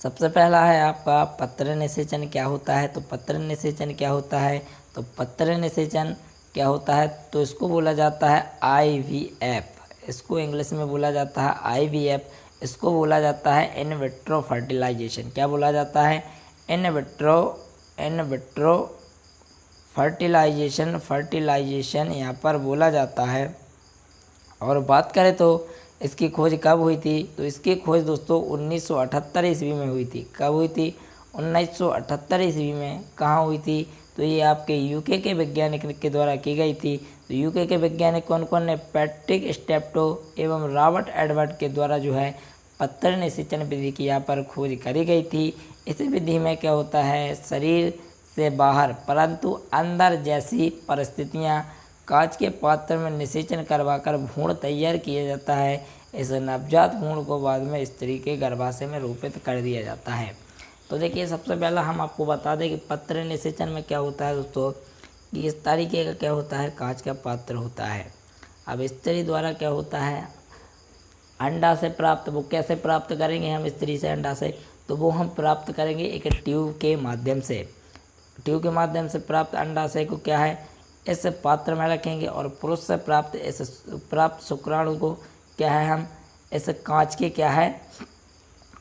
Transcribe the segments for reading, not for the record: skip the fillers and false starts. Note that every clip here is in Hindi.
सबसे पहला है आपका पत्र निषेचन क्या होता है। तो पत्र निषेचन क्या होता है, तो पत्र निषेचन क्या होता है, तो इसको बोला जाता है IVF। इसको इंग्लिश में बोला जाता है IVF। इसको बोला जाता है इन विट्रो फर्टिलाइजेशन। क्या बोला जाता है, इन विट्रो फर्टिलाइजेशन यहाँ पर बोला जाता है। और बात करें तो इसकी खोज कब हुई थी, तो इसकी खोज दोस्तों 1978 ईस्वी में हुई थी। कब हुई थी, 1978 ईस्वी में। कहाँ हुई थी, तो ये आपके यूके के वैज्ञानिक के द्वारा की गई थी। तो यूके के वैज्ञानिक कौन कौन ने, पैट्रिक स्टेप्टो एवं रॉबर्ट एडवर्ड के द्वारा जो है पत्र निषेचन विधि की यहाँ पर खोज करी गई थी। इस विधि में क्या होता है, शरीर से बाहर परंतु अंदर जैसी परिस्थितियाँ कांच के पात्र में निषेचन करवाकर भ्रूण तैयार किया जाता है। इस नवजात भ्रूण को बाद में स्त्री के गर्भाशय में रोपित कर दिया जाता है। तो देखिए, सबसे पहला हम आपको बता दें कि पत्र निषेचन में क्या होता है दोस्तों, कि इस तरीके का क्या होता है, कांच का पात्र होता है। अब स्त्री द्वारा क्या होता है, अंडा से प्राप्त, वो कैसे प्राप्त करेंगे हम स्त्री से अंडा से, तो वो हम प्राप्त करेंगे एक ट्यूब के माध्यम से। ट्यूब के माध्यम से प्राप्त अंडाशय को क्या है, इस पात्र में रखेंगे और पुरुष से प्राप्त शुक्राणु को क्या है, हम इस कांच के क्या है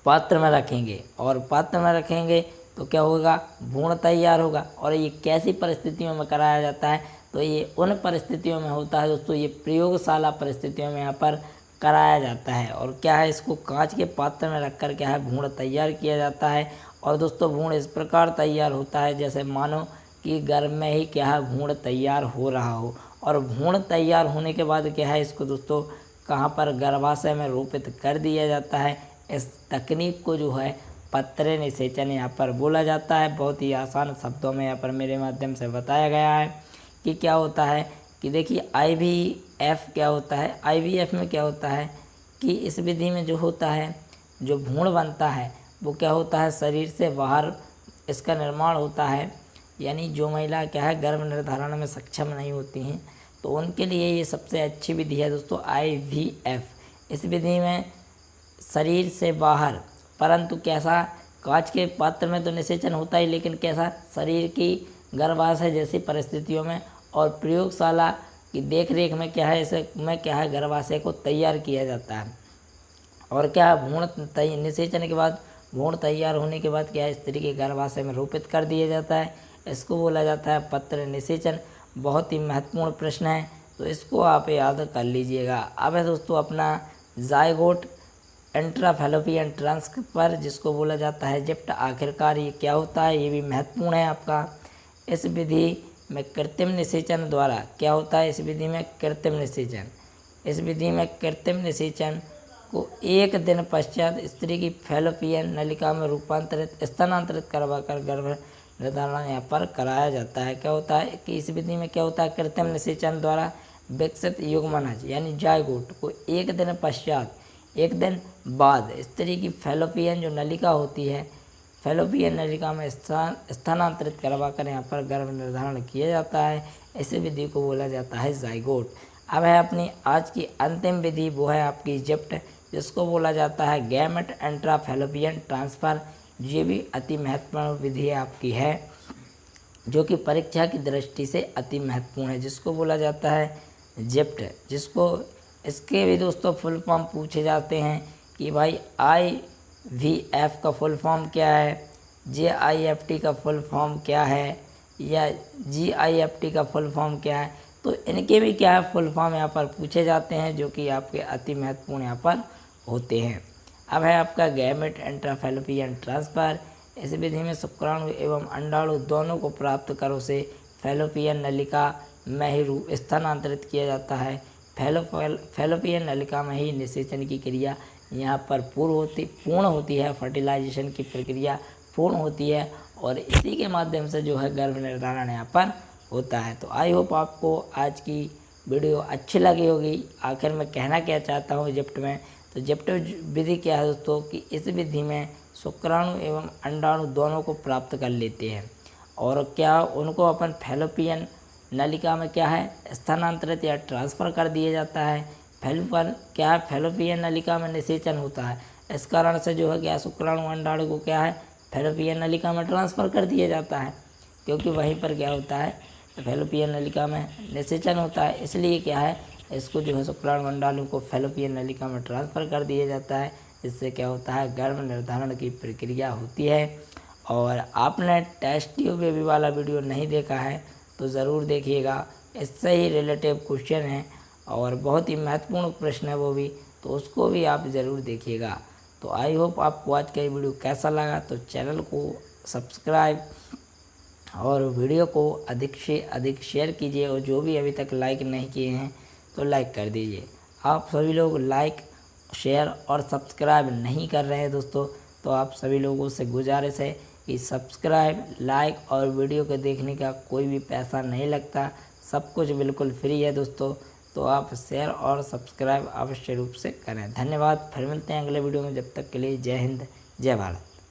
पात्र में रखेंगे। और पात्र में रखेंगे तो क्या होगा, भ्रूण तैयार होगा। और ये कैसी परिस्थितियों में कराया जाता है, तो ये उन परिस्थितियों में होता है दोस्तों, ये प्रयोगशाला परिस्थितियों में यहाँ पर कराया जाता है। और क्या है, इसको कांच के पात्र में रखकर क्या है भ्रूण तैयार किया जाता है। और दोस्तों भ्रूण इस प्रकार तैयार होता है जैसे मानो कि गर्भ में ही क्या है भ्रूण तैयार हो रहा हो। और भ्रूण तैयार होने के बाद क्या है, इसको दोस्तों कहाँ पर, गर्भाशय में रोपित कर दिया जाता है। इस तकनीक को जो है पत्र निषेचन यहाँ पर बोला जाता है। बहुत ही आसान शब्दों में यहाँ पर मेरे माध्यम से बताया गया है कि क्या होता है, कि देखिए IVF क्या होता है। IVF में क्या होता है कि इस विधि में जो होता है, जो भ्रूण बनता है वो क्या होता है, शरीर से बाहर इसका निर्माण होता है। यानी जो महिला क्या है गर्भ निर्धारण में सक्षम नहीं होती हैं, तो उनके लिए ये सबसे अच्छी विधि है दोस्तों IVF। इस विधि में शरीर से बाहर, परंतु कैसा, कांच के पात्र में तो निषेचन होता ही, लेकिन कैसा, शरीर की गर्भाशय जैसी परिस्थितियों में और प्रयोगशाला की देखरेख में क्या है, इसे में क्या है गर्भाशय को तैयार किया जाता है। और क्या है, भ्रूण निषेचन के बाद, भ्रूण तैयार होने के बाद क्या है, स्त्री के गर्भाशय में रोपित कर दिया जाता है। इसको बोला जाता है पत्र निषेचन। बहुत ही महत्वपूर्ण प्रश्न है, तो इसको आप याद कर लीजिएगा। अब है दोस्तों अपना जायगोट इंट्राफैलोपियन ट्रांसफर, जिसको बोला जाता है जिप्ट। आखिरकार ये क्या होता है, ये भी महत्वपूर्ण है आपका। इस विधि में कृत्रिम निषेचन द्वारा क्या होता है, इस विधि में कृत्रिम निषेचन, इस विधि में कृत्रिम निषेचन को एक दिन पश्चात स्त्री की फैलोपियन नलिका में स्थानांतरित करवाकर गर्भ निर्धारण यहाँ पर कराया जाता है। क्या होता है कि इस विधि में क्या होता है, कृत्रिम निषेचन द्वारा विकसित युग्मनज यानी जायगोट को एक दिन पश्चात, एक दिन बाद स्त्री की फैलोपियन जो नलिका होती है, फैलोपियन नलिका में स्थानांतरित करवाकर यहाँ पर गर्भ निर्धारण किया जाता है। इस विधि को बोला जाता है जायगोट। अब है अपनी आज की अंतिम विधि, वो है आपकी जिप्ट, जिसको बोला जाता है गैमेट इंट्राफैलोपियन ट्रांसफ़र। ये भी अति महत्वपूर्ण विधि आपकी है, जो कि परीक्षा की दृष्टि से अति महत्वपूर्ण है, जिसको बोला जाता है जिप्ट। जिसको इसके भी दोस्तों फुल फॉर्म पूछे जाते हैं कि भाई IVF का फुल फॉर्म क्या है, JIFT का फुल फॉर्म क्या है, या GIFT का फुल फॉर्म क्या है। तो इनके भी क्या है फुल फॉर्म यहाँ पर पूछे जाते हैं, जो कि आपके अति महत्वपूर्ण यहाँ पर होते हैं। अब है आपका गैमेट इंट्राफैलोपियन ट्रांसफ़र। इस विधि में शुक्राणु एवं अंडाणु दोनों को प्राप्त करो से फैलोपियन नलिका में ही स्थानांतरित किया जाता है। फैलोपियन नलिका में ही निषेचन की क्रिया यहाँ पर पूर्ण होती है, फर्टिलाइजेशन की प्रक्रिया पूर्ण होती है, और इसी के माध्यम से जो है गर्भ निर्धारण यहाँ पर होता है। तो आई होप आपको आज की वीडियो अच्छी लगी होगी। आखिर में कहना क्या चाहता हूँ जिप्ट में, तो जिप्ट विधि क्या है दोस्तों, कि इस विधि में शुक्राणु एवं अंडाणु दोनों को प्राप्त कर लेते हैं, और क्या उनको अपन फैलोपियन नलिका में क्या है स्थानांतरित या ट्रांसफ़र कर दिया जाता है। फैलोपियन नलिका में निषेचन होता है। इस कारण से जो है क्या शुक्राणु अंडाणु को क्या है फैलोपियन नलिका में ट्रांसफ़र कर दिया जाता है, क्योंकि वहीं पर क्या होता है फैलोपियन नलिका में निषेचन होता है, इसलिए क्या है इसको जो है शुक्राणु अंडाणु को फैलोपियन नलिका में ट्रांसफ़र कर दिया जाता है। इससे क्या होता है गर्भ निर्धारण की प्रक्रिया होती है। और आपने टेस्ट ट्यूब बेबी वाला वीडियो नहीं देखा है तो ज़रूर देखिएगा, इससे ही रिलेटिव क्वेश्चन है और बहुत ही महत्वपूर्ण प्रश्न है वो भी, तो उसको भी आप ज़रूर देखिएगा। तो आई होप आपको आज का ये वीडियो कैसा लगा, तो चैनल को सब्सक्राइब और वीडियो को अधिक से अधिक शेयर कीजिए, और जो भी अभी तक लाइक नहीं किए हैं तो लाइक कर दीजिए। आप सभी लोग लाइक शेयर और सब्सक्राइब नहीं कर रहे हैं दोस्तों, तो आप सभी लोगों से गुजारिश है कि सब्सक्राइब लाइक और वीडियो को देखने का कोई भी पैसा नहीं लगता, सब कुछ बिल्कुल फ्री है दोस्तों। तो आप शेयर और सब्सक्राइब अवश्य रूप से करें। धन्यवाद, फिर मिलते हैं अगले वीडियो में, जब तक के लिए जय हिंद जय भारत।